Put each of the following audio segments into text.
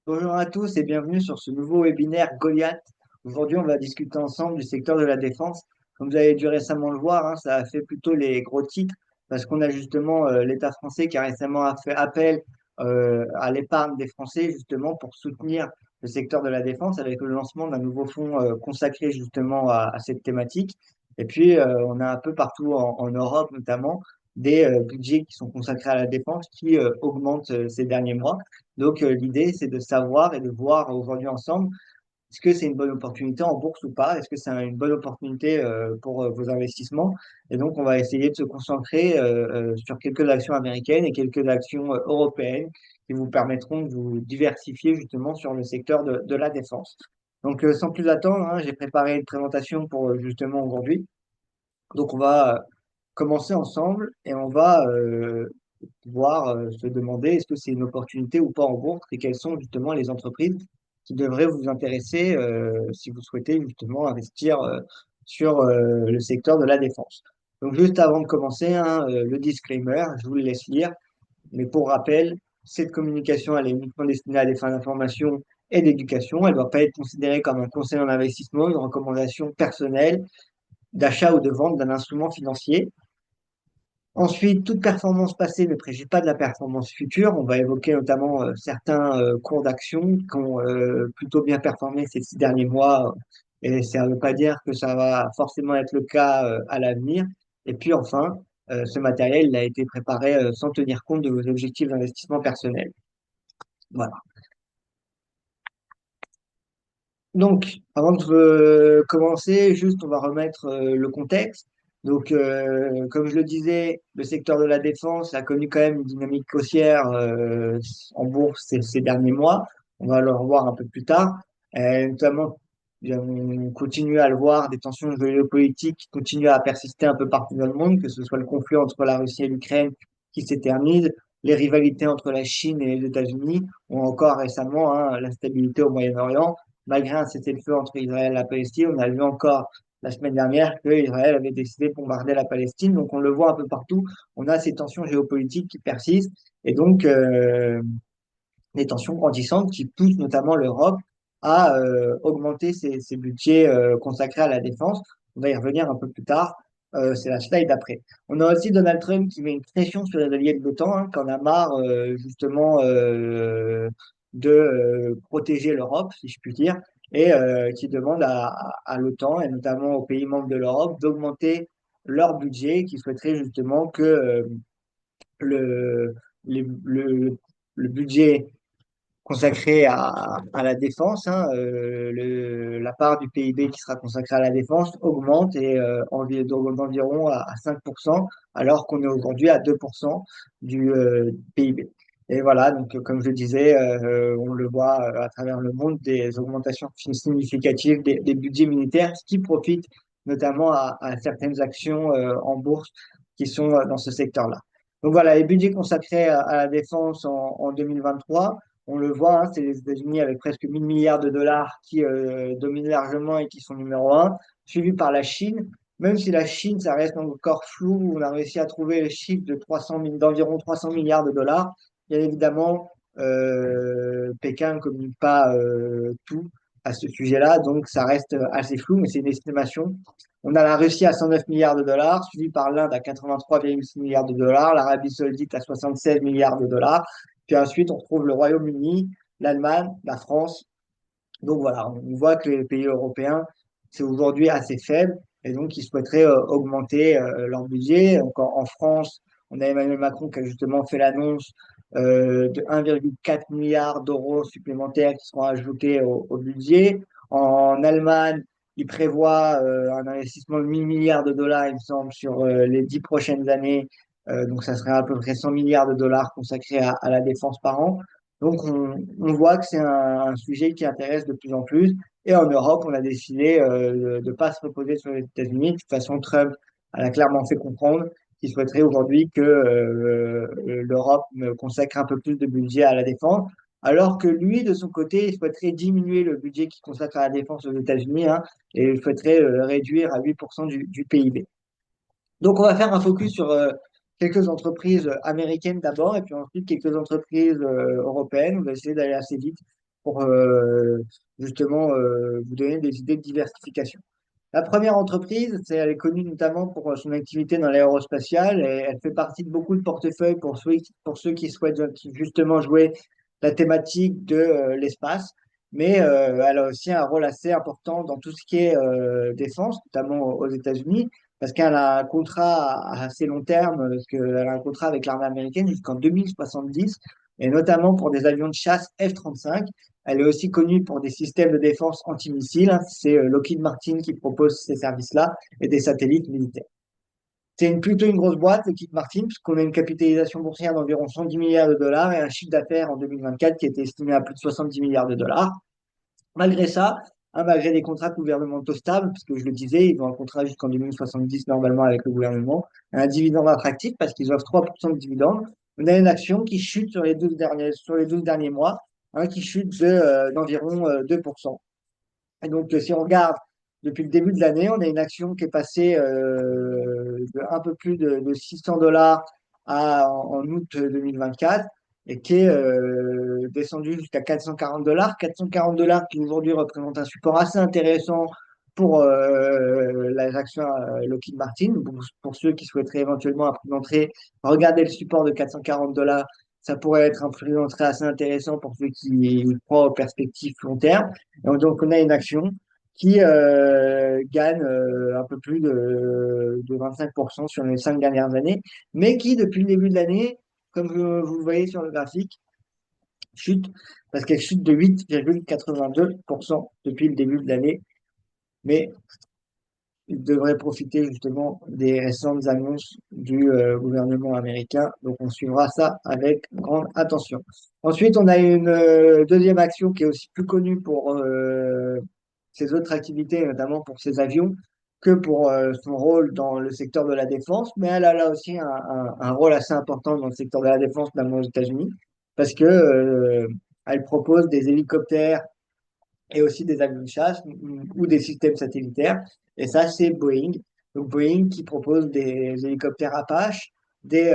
Bonjour à tous et bienvenue sur ce nouveau webinaire Goliath. Aujourd'hui, on va discuter ensemble du secteur de la défense. Comme vous avez dû récemment le voir, ça a fait plutôt les gros titres parce qu'on a justement l'État français qui a récemment fait appel à l'épargne des Français justement pour soutenir le secteur de la défense avec le lancement d'un nouveau fonds consacré justement à cette thématique. Et puis, on a un peu partout en Europe notamment des budgets qui sont consacrés à la défense qui augmentent ces derniers mois. Donc, l'idée, c'est de savoir et de voir aujourd'hui ensemble, est-ce que c'est une bonne opportunité en bourse ou pas? Est-ce que c'est une bonne opportunité pour vos investissements? Et donc, on va essayer de se concentrer sur quelques actions américaines et quelques actions européennes qui vous permettront de vous diversifier justement sur le secteur de la défense. Donc, sans plus attendre, j'ai préparé une présentation pour justement aujourd'hui. Donc, on va commencer ensemble et on va pouvoir se demander est-ce que c'est une opportunité ou pas en bourse et quelles sont justement les entreprises qui devraient vous intéresser si vous souhaitez justement investir sur le secteur de la défense. Donc juste avant de commencer, le disclaimer, je vous le laisse lire, mais pour rappel, cette communication elle est uniquement destinée à des fins d'information et d'éducation. Elle ne doit pas être considérée comme un conseil en investissement, une recommandation personnelle d'achat ou de vente d'un instrument financier. Ensuite, toute performance passée ne préjuge pas de la performance future. On va évoquer notamment certains cours d'action qui ont plutôt bien performé ces 6 derniers mois. Et ça ne veut pas dire que ça va forcément être le cas à l'avenir. Et puis enfin, ce matériel il a été préparé sans tenir compte de vos objectifs d'investissement personnels. Voilà. Donc, avant de commencer, juste on va remettre le contexte. Donc, comme je le disais, le secteur de la défense a connu quand même une dynamique haussière en bourse ces derniers mois. On va le revoir un peu plus tard. Notamment, on continue à le voir, des tensions géopolitiques qui continuent à persister un peu partout dans le monde, que ce soit le conflit entre la Russie et l'Ukraine qui s'éternise, les rivalités entre la Chine et les États-Unis, ou encore récemment l'instabilité au Moyen-Orient malgré un cessez-le-feu entre Israël et la Palestine. On a vu encore la semaine dernière que Israël avait décidé de bombarder la Palestine. Donc on le voit un peu partout. On a ces tensions géopolitiques qui persistent et donc des tensions grandissantes qui poussent notamment l'Europe à augmenter ses budgets consacrés à la défense. On va y revenir un peu plus tard. C'est la slide d'après. On a aussi Donald Trump qui met une pression sur les alliés de l'OTAN, qui en a marre justement de protéger l'Europe, si je puis dire, et qui demande à l'OTAN et notamment aux pays membres de l'Europe d'augmenter leur budget, qui souhaiterait justement que le, le budget consacré à la défense, la part du PIB qui sera consacrée à la défense augmente et d'environ à 5%, alors qu'on est aujourd'hui à 2% du PIB. Et voilà, donc comme je disais, on le voit à travers le monde, des augmentations significatives des budgets militaires, ce qui profite notamment à certaines actions en bourse qui sont dans ce secteur-là. Donc voilà, les budgets consacrés à la défense en 2023. On le voit, c'est les États-Unis avec presque 1000 milliards de dollars qui dominent largement et qui sont numéro un, suivi par la Chine. Même si la Chine, ça reste encore flou, on a réussi à trouver le chiffre de d'environ 300 milliards de dollars. Bien évidemment, Pékin ne communique pas tout à ce sujet-là, donc ça reste assez flou, mais c'est une estimation. On a la Russie à 109 milliards de dollars, suivi par l'Inde à 83,6 milliards de dollars, l'Arabie Saoudite à 76 milliards de dollars. Puis ensuite, on retrouve le Royaume-Uni, l'Allemagne, la France. Donc voilà, on voit que les pays européens, c'est aujourd'hui assez faible et donc ils souhaiteraient augmenter leur budget. Donc en France, on a Emmanuel Macron qui a justement fait l'annonce de 1,4 milliard d'euros supplémentaires qui seront ajoutés au budget. En Allemagne, il prévoit un investissement de 1000 milliards de dollars, il me semble, sur les 10 prochaines années. Donc ça serait à peu près 100 milliards de dollars consacrés à la défense par an. Donc, on voit que c'est un sujet qui intéresse de plus en plus. Et en Europe, on a décidé de ne pas se reposer sur les États-Unis. De toute façon, Trump a clairement fait comprendre qu'il souhaiterait aujourd'hui que l'Europe consacre un peu plus de budget à la défense, alors que lui, de son côté, il souhaiterait diminuer le budget qu'il consacre à la défense aux États-Unis, et il souhaiterait réduire à 8% du PIB. Donc, on va faire un focus sur quelques entreprises américaines d'abord, et puis ensuite quelques entreprises européennes. On va essayer d'aller assez vite pour justement vous donner des idées de diversification. La première entreprise, elle est connue notamment pour son activité dans l'aérospatial et elle fait partie de beaucoup de portefeuilles pour ceux qui souhaitent justement jouer la thématique de l'espace. Mais elle a aussi un rôle assez important dans tout ce qui est défense, notamment aux États-Unis, parce qu'elle a un contrat à assez long terme, parce qu'elle a un contrat avec l'armée américaine jusqu'en 2070, et notamment pour des avions de chasse F-35. Elle est aussi connue pour des systèmes de défense antimissiles. C'est Lockheed Martin qui propose ces services-là et des satellites militaires. C'est plutôt une grosse boîte, Lockheed Martin, puisqu'on a une capitalisation boursière d'environ 110 milliards de dollars et un chiffre d'affaires en 2024 qui était estimé à plus de 70 milliards de dollars. Malgré ça, malgré des contrats gouvernementaux stables, parce que je le disais, ils ont un contrat jusqu'en 2070 normalement avec le gouvernement, un dividende attractif parce qu'ils offrent 3% de dividende. On a une action qui chute sur les 12 derniers mois, qui chute d'environ 2%. Et donc, si on regarde depuis le début de l'année, on a une action qui est passée de un peu plus de 600 dollars en août 2024 et qui est descendue jusqu'à 440 dollars. 440 dollars qui aujourd'hui représente un support assez intéressant pour les actions Lockheed Martin. Pour ceux qui souhaiteraient éventuellement un prix d'entrée, regarder le support de 440 dollars. Ça pourrait être un prix d'entrée assez intéressant pour ceux qui croient aux perspectives long terme. Et donc, on a une action qui gagne un peu plus de 25% sur les 5 dernières années, mais qui, depuis le début de l'année, comme vous le voyez sur le graphique, chute, parce qu'elle chute de 8,82% depuis le début de l'année. Mais il devrait profiter justement des récentes annonces du gouvernement américain. Donc, on suivra ça avec grande attention. Ensuite, on a une deuxième action qui est aussi plus connue pour ses autres activités, notamment pour ses avions, que pour son rôle dans le secteur de la défense. Mais elle a là aussi un rôle assez important dans le secteur de la défense, notamment aux États-Unis, parce que elle propose des hélicoptères et aussi des avions de chasse ou des systèmes satellitaires. Et ça, c'est Boeing. Donc Boeing qui propose des hélicoptères Apache, des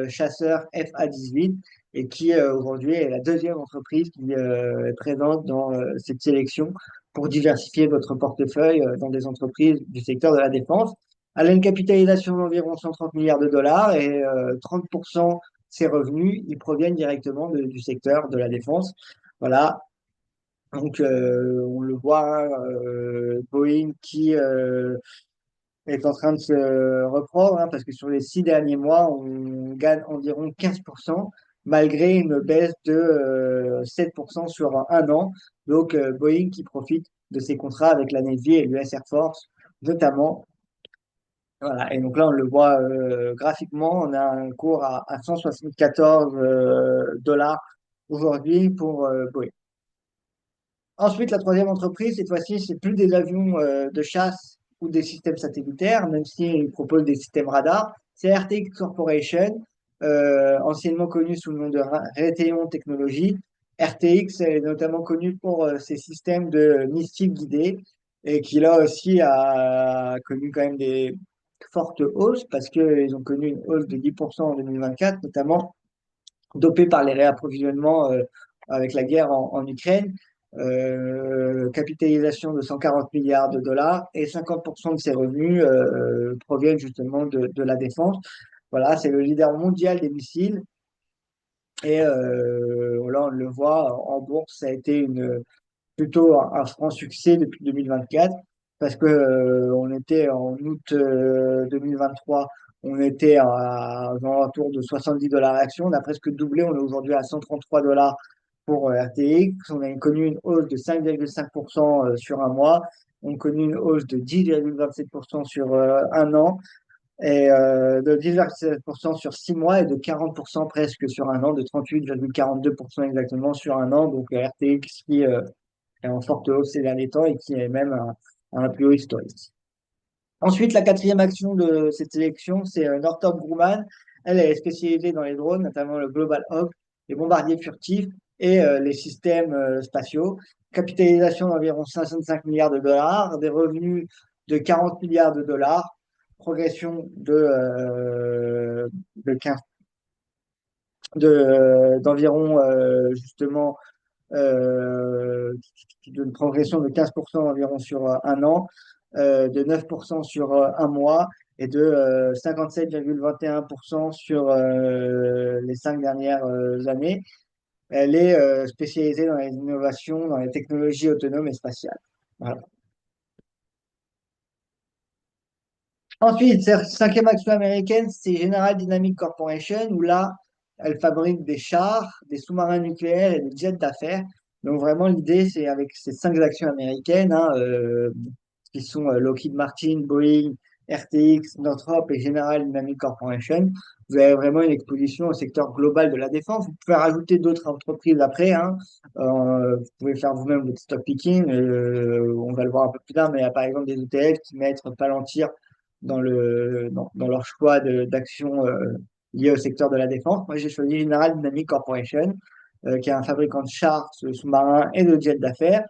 chasseurs FA-18 et qui aujourd'hui est la deuxième entreprise qui est présente dans cette sélection pour diversifier votre portefeuille dans des entreprises du secteur de la défense. Elle a une capitalisation d'environ 130 milliards de dollars et 30% de ses revenus, ils proviennent directement du secteur de la défense. Voilà, donc, on le voit, Boeing qui est en train de se reprendre, parce que sur les 6 derniers mois, on gagne environ 15%, malgré une baisse de 7% sur un an. Donc, Boeing qui profite de ses contrats avec la Navy et l'US Air Force, notamment. Voilà. Et donc là, on le voit graphiquement, on a un cours à 174 dollars aujourd'hui pour Boeing. Ensuite, la troisième entreprise, cette fois-ci, c'est plus des avions de chasse ou des systèmes satellitaires, même s'ils proposent des systèmes radars. C'est RTX Corporation, anciennement connu sous le nom de Raytheon Technologies. RTX est notamment connu pour ses systèmes de missiles guidés et qui là aussi a connu quand même des fortes hausses parce qu'ils ont connu une hausse de 10% en 2024, notamment dopé par les réapprovisionnements avec la guerre en Ukraine. Capitalisation de 140 milliards de dollars et 50% de ses revenus proviennent justement de la défense. Voilà, c'est le leader mondial des missiles. Et là, on le voit en bourse, ça a été plutôt un franc succès depuis 2024 parce que on était en août 2023, on était dans un tour de 70 dollars l'action, on a presque doublé, on est aujourd'hui à 133 dollars pour RTX, on a connu une hausse de 5,5% sur un mois, on a connu une hausse de 10,27% sur un an et de 10,7% sur 6 mois et de 40% presque sur un an, de 38,42% exactement sur un an. Donc RTX qui est en forte hausse ces derniers temps et qui est même à un plus haut historique. Ensuite, la quatrième action de cette sélection, c'est Northrop Grumman. Elle est spécialisée dans les drones, notamment le Global Hawk, les bombardiers furtifs et les systèmes spatiaux. Capitalisation d'environ 55 milliards de dollars, des revenus de 40 milliards de dollars, progression de 15 d'environ justement euh, d'une progression de 15% environ sur un an, de 9% sur un mois et de 57,21% sur les 5 dernières années. Elle est spécialisée dans les innovations, dans les technologies autonomes et spatiales. Voilà. Ensuite, cinquième action américaine, c'est General Dynamics Corporation, où là, elle fabrique des chars, des sous-marins nucléaires et des jets d'affaires. Donc vraiment, l'idée, c'est avec ces 5 actions américaines, hein, qui sont Lockheed Martin, Boeing, RTX, Northrop et General Dynamics Corporation, vous avez vraiment une exposition au secteur global de la défense. Vous pouvez rajouter d'autres entreprises après, hein. Vous pouvez faire vous-même votre stock picking. On va le voir un peu plus tard, mais il y a par exemple des ETF qui mettent Palantir dans leur choix d'actions liées au secteur de la défense. Moi, j'ai choisi General Dynamics Corporation, qui est un fabricant de chars, sous-marins et de jets d'affaires,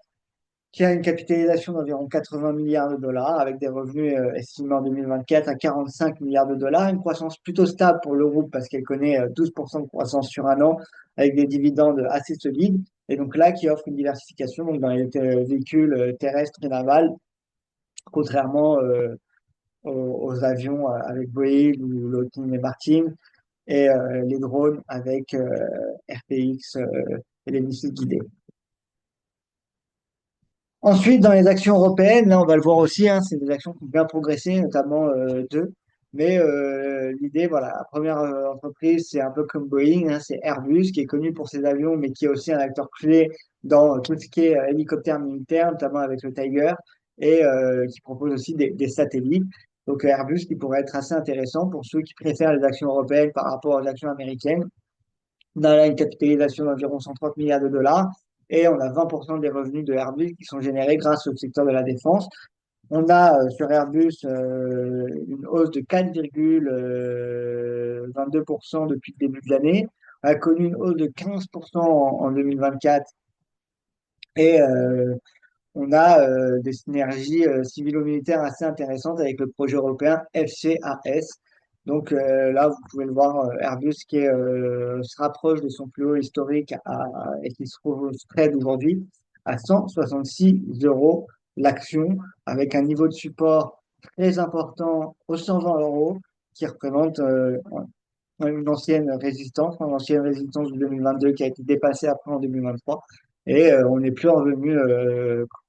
qui a une capitalisation d'environ 80 milliards de dollars, avec des revenus estimés en 2024 à 45 milliards de dollars, une croissance plutôt stable pour le groupe parce qu'elle connaît 12% de croissance sur un an, avec des dividendes assez solides, et donc là, qui offre une diversification donc, dans les véhicules terrestres et navals, contrairement aux avions avec Boeing ou Lockheed Martin et les drones avec RPX et les missiles guidés. Ensuite, dans les actions européennes, là on va le voir aussi, hein, c'est des actions qui ont bien progressé, notamment deux. Mais l'idée, voilà, la première entreprise, c'est un peu comme Boeing, hein, c'est Airbus, qui est connu pour ses avions, mais qui est aussi un acteur clé dans tout ce qui est hélicoptère militaire, notamment avec le Tiger, et qui propose aussi des satellites. Donc Airbus qui pourrait être assez intéressant pour ceux qui préfèrent les actions européennes par rapport aux actions américaines. On a là une capitalisation d'environ 130 milliards de dollars et on a 20% des revenus de Airbus qui sont générés grâce au secteur de la défense. On a sur Airbus une hausse de 4,22% depuis le début de l'année. On a connu une hausse de 15% en 2024 et on a des synergies civilo-militaires assez intéressantes avec le projet européen FCAS. Donc là, vous pouvez le voir, Airbus se rapproche de son plus haut historique et qui se trade aujourd'hui à 166 euros l'action, avec un niveau de support très important aux 120 euros, qui représente une ancienne résistance de 2022 qui a été dépassée après en 2023. Et on n'est plus revenu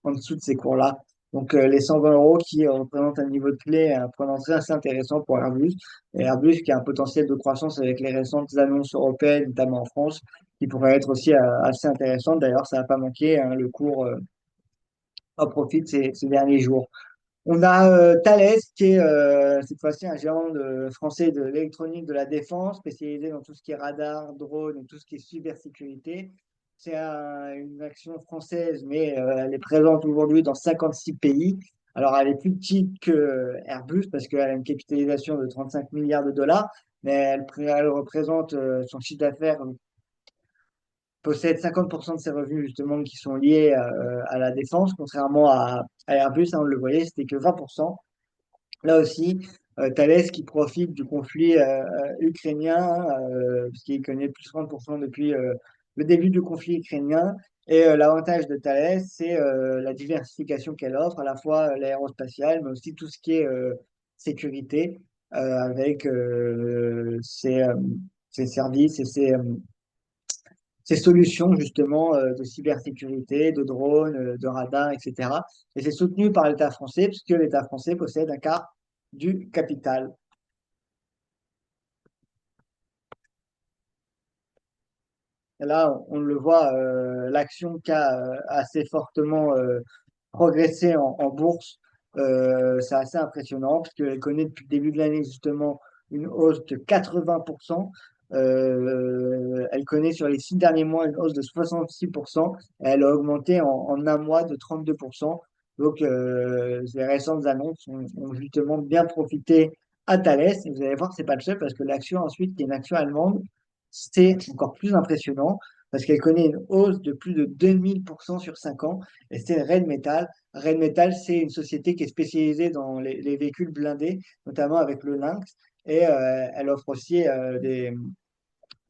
en dessous de ces cours-là. Donc les 120 euros qui représentent un niveau de clé, un point d'entrée assez intéressant pour Airbus. Et Airbus qui a un potentiel de croissance avec les récentes annonces européennes, notamment en France, qui pourrait être aussi assez intéressante. D'ailleurs, ça n'a pas manqué, hein, le cours en profite ces derniers jours. On a Thales, qui est cette fois-ci un géant français de l'électronique de la défense, spécialisé dans tout ce qui est radar, drone et tout ce qui est cybersécurité. C'est une action française, mais elle est présente aujourd'hui dans 56 pays. Alors, elle est plus petite que Airbus parce qu'elle a une capitalisation de 35 milliards de dollars, mais elle représente son chiffre d'affaires possède 50% de ses revenus justement qui sont liés à la défense, contrairement à Airbus, hein, on le voyait, c'était que 20%. Là aussi, Thales qui profite du conflit ukrainien, hein, puisqu'il connaît plus 30% depuis le début du conflit ukrainien. Et l'avantage de Thales, c'est la diversification qu'elle offre, à la fois l'aérospatiale, mais aussi tout ce qui est sécurité, avec ses services et ces solutions justement de cybersécurité, de drones, de radars, etc. Et c'est soutenu par l'État français, puisque l'État français possède un quart du capital. Et là, on le voit, l'action qui a assez fortement progressé en bourse, c'est assez impressionnant, puisqu'elle connaît depuis le début de l'année justement une hausse de 80%. Elle connaît sur les 6 derniers mois une hausse de 66%. Et elle a augmenté en un mois de 32%. Donc, les récentes annonces ont justement bien profité à Thales. Et vous allez voir, c'est pas le seul parce que l'action ensuite, qui est une action allemande, c'est encore plus impressionnant parce qu'elle connaît une hausse de plus de 2000% sur 5 ans. Et c'est Rheinmetall. Rheinmetall, c'est une société qui est spécialisée dans les véhicules blindés, notamment avec le Lynx. Et elle offre aussi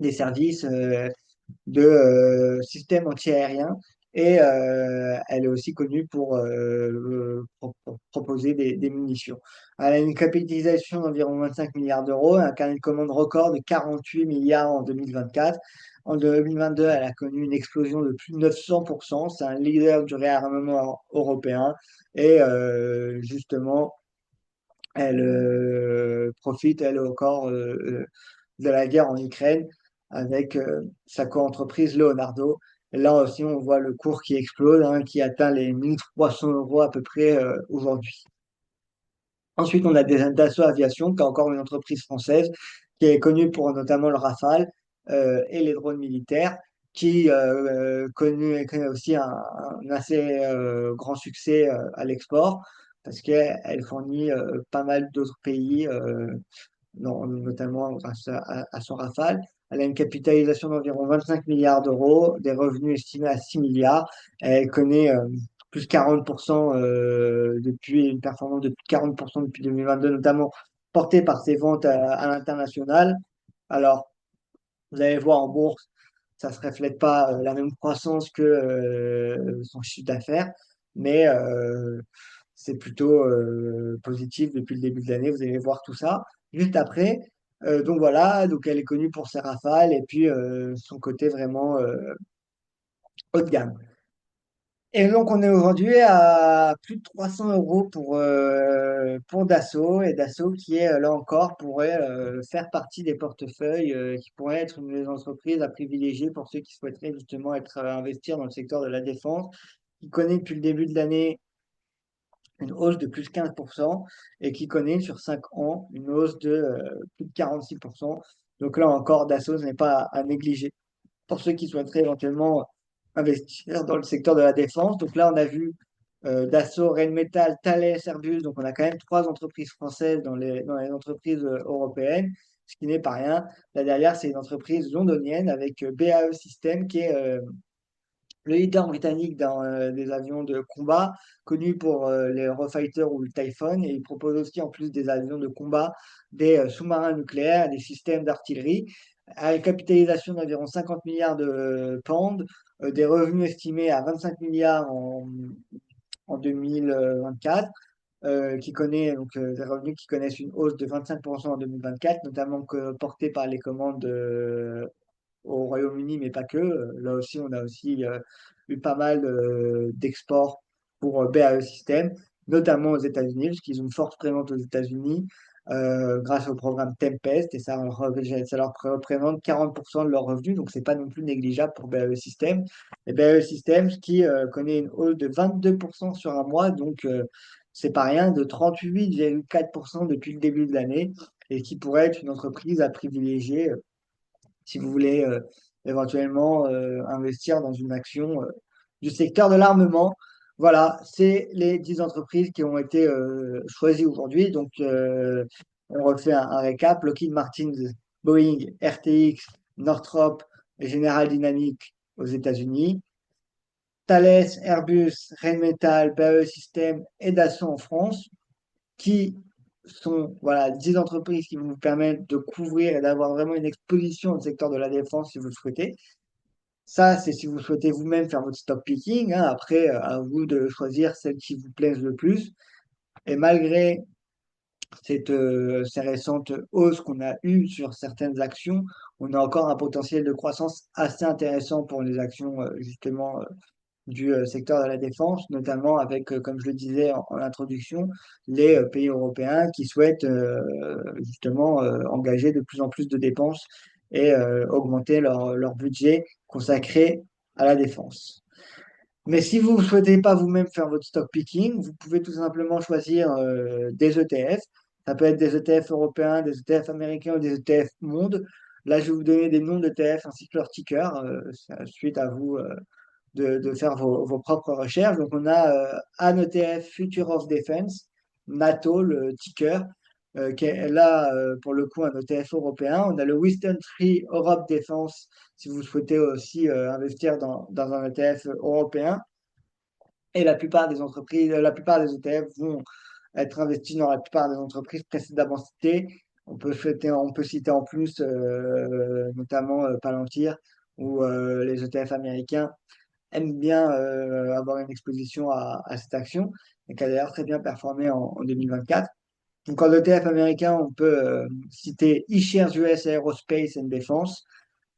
des services de systèmes antiaériens et elle est aussi connue pour, proposer des munitions. Elle a une capitalisation d'environ 25 milliards d'euros, un carnet de commandes record de 48 milliards en 2024. En 2022, elle a connu une explosion de plus de 900%. C'est un leader du réarmement européen et justement, elle profite, elle encore, de la guerre en Ukraine avec sa co-entreprise Leonardo. Et là aussi, on voit le cours qui explose, hein, qui atteint les 1 300 € à peu près aujourd'hui. Ensuite, on a Dassault Aviation, qui est encore une entreprise française, qui est connue pour notamment le Rafale et les drones militaires, qui connaît aussi un assez grand succès à l'export, parce qu'elle fournit pas mal d'autres pays notamment grâce à son Rafale. Elle a une capitalisation d'environ 25 milliards d'euros, des revenus estimés à 6 milliards. Elle connaît plus 40% depuis une performance de plus de 40% depuis 2022, notamment portée par ses ventes à l'international. Alors, vous allez voir en bourse, ça ne se reflète pas la même croissance que son chiffre d'affaires, mais c'est plutôt positif depuis le début de l'année. Vous allez voir tout ça. Juste après, donc voilà, donc elle est connue pour ses rafales et puis son côté vraiment haut de gamme. Et donc, on est aujourd'hui à plus de 300 € pour Dassault. Et Dassault, qui est là encore, pourrait faire partie des portefeuilles qui pourraient être une des entreprises à privilégier pour ceux qui souhaiteraient justement investir dans le secteur de la défense, qui connaît depuis le début de l'année une hausse de plus de 15% et qui connaît sur 5 ans une hausse de plus de 46%. Donc là encore, Dassault n'est pas à négliger pour ceux qui souhaiteraient éventuellement investir dans le secteur de la défense. Donc là, on a vu Dassault, Rheinmetall, Thales, Airbus. Donc on a quand même trois entreprises françaises dans les entreprises européennes, ce qui n'est pas rien. Là derrière, c'est une entreprise londonienne avec BAE Systems qui est le leader britannique dans des avions de combat, connu pour les Eurofighter ou le Typhoon, et il propose aussi, en plus des avions de combat, des sous-marins nucléaires, des systèmes d'artillerie, à une capitalisation d'environ 50 milliards de pounds, des revenus estimés à 25 milliards en 2024. Qui connaît donc des revenus qui connaissent une hausse de 25% en 2024, notamment portés par les commandes au Royaume-Uni, mais pas que. Là aussi, on a aussi eu pas mal d'exports pour BAE Systems, notamment aux États-Unis, parce qu'ils ont une forte présence aux États-Unis grâce au programme Tempest, et ça leur représente 40% de leurs revenus, donc c'est pas non plus négligeable pour BAE Systems. Et BAE Systems qui connaît une hausse de 22% sur un mois, donc c'est pas rien, de 38,4% depuis le début de l'année, et qui pourrait être une entreprise à privilégier si vous voulez éventuellement investir dans une action du secteur de l'armement. Voilà, c'est les 10 entreprises qui ont été choisies aujourd'hui. Donc, on refait un récap. Lockheed Martin, Boeing, RTX, Northrop et General Dynamics aux États-Unis. Thales, Airbus, Rheinmetall, BAE Systems et Dassault en France qui sont voilà, 10 entreprises qui vont vous permettre de couvrir et d'avoir vraiment une exposition au secteur de la défense si vous le souhaitez. Ça, c'est si vous souhaitez vous-même faire votre stock picking, hein. Après, à vous de choisir celles qui vous plaisent le plus. Et malgré ces récentes hausses qu'on a eues sur certaines actions, on a encore un potentiel de croissance assez intéressant pour les actions justement du secteur de la défense, notamment avec, comme je le disais en introduction, les pays européens qui souhaitent justement engager de plus en plus de dépenses et augmenter leur budget consacré à la défense. Mais si vous ne souhaitez pas vous-même faire votre stock picking, vous pouvez tout simplement choisir des ETF. Ça peut être des ETF européens, des ETF américains ou des ETF monde. Là, je vais vous donner des noms d'ETF ainsi que leur ticker. C'est suite à vous de faire vos propres recherches. Donc, on a un ETF Future of Defense, NATO, le ticker, qui est là pour le coup un ETF européen. On a le Winston Tree Europe Defense, si vous souhaitez aussi investir dans un ETF européen. Et la plupart des entreprises, la plupart des ETF vont être investis dans la plupart des entreprises précédemment citées. On peut citer en plus notamment Palantir où les ETF américains aiment bien avoir une exposition à cette action et qui a d'ailleurs très bien performé en 2024. Donc en ETF américain, on peut citer iShares US Aerospace and Defense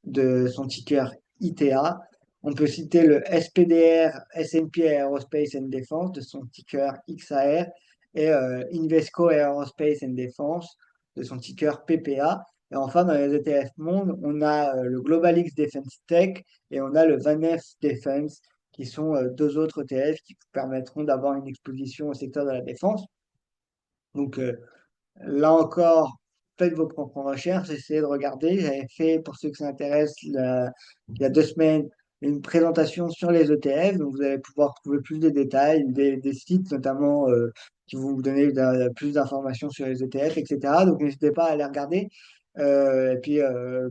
de son ticker ITA. On peut citer le SPDR S&P Aerospace and Defense de son ticker XAR et Invesco Aerospace and Defense de son ticker PPA. Et enfin, dans les ETF monde, on a le Global X Defense Tech et on a le VanEck Defense, qui sont deux autres ETF qui vous permettront d'avoir une exposition au secteur de la défense. Donc, là encore, faites vos propres recherches, essayez de regarder. J'avais fait, pour ceux que ça intéresse, il y a 2 semaines, une présentation sur les ETF. Donc, vous allez pouvoir trouver plus de détails, des sites notamment qui vont vous donner plus d'informations sur les ETF, etc. Donc, n'hésitez pas à aller regarder. Et puis,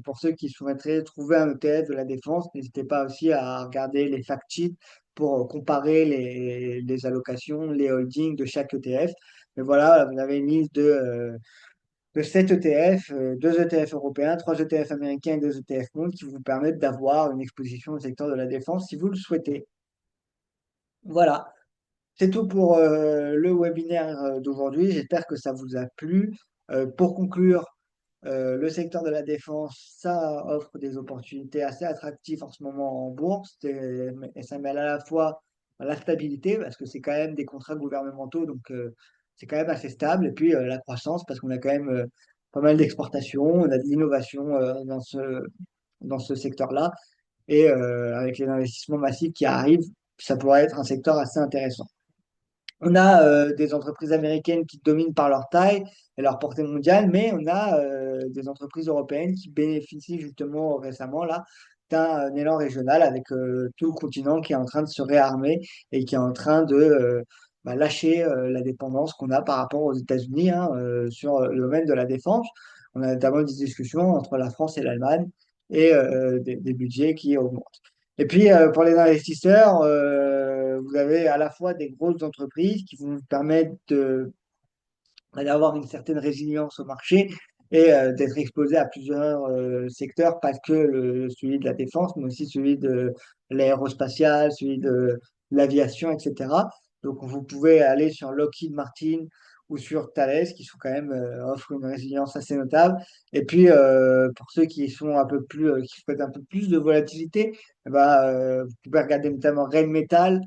pour ceux qui souhaiteraient trouver un ETF de la défense, n'hésitez pas aussi à regarder les fact sheets pour comparer les allocations, les holdings de chaque ETF. Mais voilà, vous avez une liste de 7 ETF, 2 ETF européens, 3 ETF américains et 2 ETF monde qui vous permettent d'avoir une exposition au secteur de la défense si vous le souhaitez. Voilà, c'est tout pour le webinaire d'aujourd'hui. J'espère que ça vous a plu. Pour conclure, le secteur de la défense, ça offre des opportunités assez attractives en ce moment en bourse et ça met à la fois la stabilité parce que c'est quand même des contrats gouvernementaux, donc c'est quand même assez stable. Et puis la croissance parce qu'on a quand même pas mal d'exportations, on a de l'innovation dans ce secteur-là. Et avec les investissements massifs qui arrivent, ça pourrait être un secteur assez intéressant. On a des entreprises américaines qui dominent par leur taille et leur portée mondiale, mais on a des entreprises européennes qui bénéficient justement récemment là d'un élan régional avec tout le continent qui est en train de se réarmer et qui est en train de lâcher la dépendance qu'on a par rapport aux États-Unis hein, sur le domaine de la défense. On a notamment des discussions entre la France et l'Allemagne et des budgets qui augmentent. Et puis, pour les investisseurs, vous avez à la fois des grosses entreprises qui vont vous permettre d'avoir une certaine résilience au marché et d'être exposé à plusieurs secteurs, pas que celui de la défense, mais aussi celui de l'aérospatial, celui de l'aviation, etc. Donc, vous pouvez aller sur Lockheed Martin ou sur Thales, qui sont quand même offrent une résilience assez notable. Et puis, pour ceux qui sont un peu plus, qui souhaitent un peu plus de volatilité, vous pouvez regarder notamment Rheinmetall,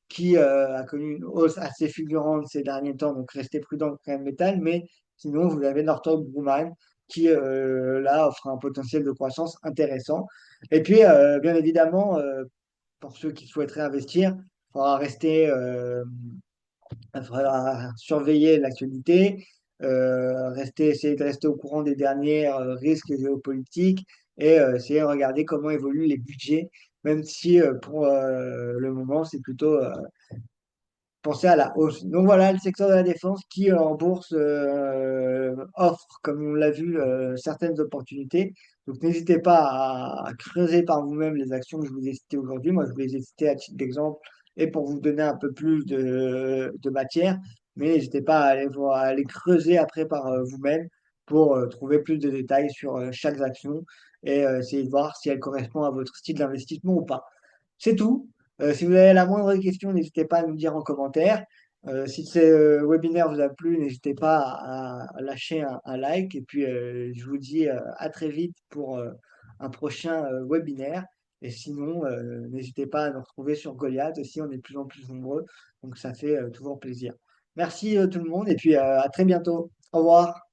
qui a connu une hausse assez fulgurante ces derniers temps, donc restez prudent avec Rheinmetall, mais sinon vous avez Northrop Grumman qui là offre un potentiel de croissance intéressant. Et puis bien évidemment, pour ceux qui souhaiteraient investir, il faudra surveiller l'actualité, essayer de rester au courant des derniers risques géopolitiques et essayer de regarder comment évoluent les budgets, même si pour le moment, c'est plutôt penser à la hausse. Donc voilà, le secteur de la défense qui en bourse offre, comme on l'a vu, certaines opportunités. Donc n'hésitez pas à creuser par vous-même les actions que je vous ai citées aujourd'hui. Moi, je vous les ai citées à titre d'exemple et pour vous donner un peu plus de matière. Mais n'hésitez pas à aller voir, à aller creuser après par vous-même pour trouver plus de détails sur chaque action et essayer de voir si elle correspond à votre style d'investissement ou pas. C'est tout. Si vous avez la moindre question, n'hésitez pas à nous dire en commentaire. Si ce webinaire vous a plu, n'hésitez pas à lâcher un like. Et puis, je vous dis à très vite pour un prochain webinaire. Et sinon, n'hésitez pas à nous retrouver sur Goliath aussi. On est de plus en plus nombreux. Donc, ça fait toujours plaisir. Merci tout le monde. Et puis, à très bientôt. Au revoir.